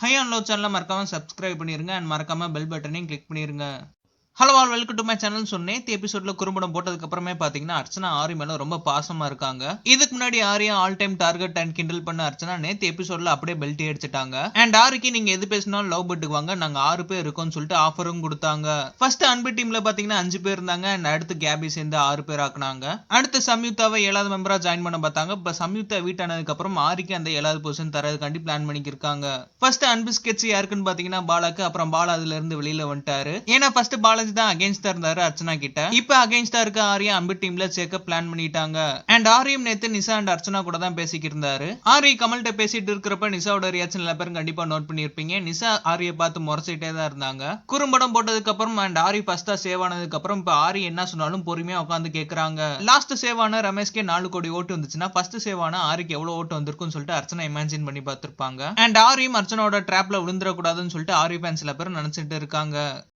High and low சேனலை மறக்காம subscribe பண்ணிருங்க அண்ட் மறக்காம பெல் பட்டனையும் கிளிக் பண்ணிருங்க. Hello all welcome to my channel. சொன்னேன் எபிசோட்ல குறும்படம் போட்டதுக்கு அப்புறமே பாத்தீங்கன்னா அர்ச்சனா ஆரி மேல ரொம்ப பாசமா இருக்காங்க. இதுக்கு முன்னாடி Arya all time target and கிண்டல் பண்ண அர்ச்சனா நேத்து எபிசோட்ல அப்படியே பெல்ட் அடிச்சிட்டாங்க. அண்ட் ஆரிக்கு நீங்க எது பேசினாலும் லவ் பட்டுக்கு வாங்க, நாங்க 6 பேர் இருக்கோம்னு சொல்லிட்டு ஆஃபரும் கொடுத்தாங்க. ஃபர்ஸ்ட் அன்பு டீம்ல பாத்தீங்கன்னா 5 பேர் இருந்தாங்க அண்ட் அடுத்து கேபி சேர்ந்து 6 பேர் ஆக்குனாங்க. அடுத்து சம்யுக்தாவை 7வது மெம்பரா ஜாயின் பண்ண பார்த்தாங்க. இப்ப சம்யுக்தா வீட்டானதுக்கு அப்புறம் ஆரிக்கு அந்த 7வது பொசிஷன் தரதுக்காண்டி பிளான் பண்ணிக்கிருக்காங்க. ஃபர்ஸ்ட் அன்பு ஸ்கெட்ச் யாருக்குன்னு பாத்தீங்கன்னா பாலாக்கு. அப்புறம் பாலா அதுல இருந்து வெளியில வந்துட்டாரு. ஏன்னா ஃபர்ஸ்ட் பாலாஜி தான் அகைன்ஸ்டா இருந்தாரு அர்ச்சனா கிட்ட. இப்ப அகைன்ஸ்டா இருக்க ஆரியா அன்பு டீம்ல சேர்க்க பிளான் பண்ணிட்டாங்க. அண்ட் ஆரியும் நேத்து நிசா அண்ட் அர்ச்சனா கூட தான் பேசிக்கிட்டு இருந்தாரு. ஆரி கமல்கிட்ட பேசிட்டு இருக்கிறப்ப நிசாவோட ரியாக்ஷன் எல்லா பேரும் கண்டிப்பா நோட் பண்ணிருப்பீங்க. நிசா ஆரியை பார்த்து முறைச்சிட்டே தான் இருந்தாங்க. குறும்படம் போட்டதுக்கு அப்புறம் அண்ட் ஆரி ஃபர்ஸ்டா சேவ் ஆனதுக்கு அப்புறம் இப்ப ஆரி என்ன சொன்னாலும் பொறுமையா உட்காந்து கேக்குறாங்க. லாஸ்ட் சேவ் ஆன ரமேஷ்கே 4 கோடி ஓட்டு வந்துச்சுன்னா ஃபர்ஸ்ட் சேவ் ஆன ஆரிக்கு எவ்வளவு ஓட்டு வந்திருக்கும்னு சொல்லிட்டு அர்ச்சனா இமேஜின் பண்ணி பார்த்திருப்பாங்க. அண்ட் ஆரியும் அர்ச்சனாவோட ட்ராப்ல விழுந்துட கூடாதுன்னு சொல்லிட்டு ஆரி ஃபேன்ஸ் சில பேர் நினைச்சிட்டு இருக்காங்க.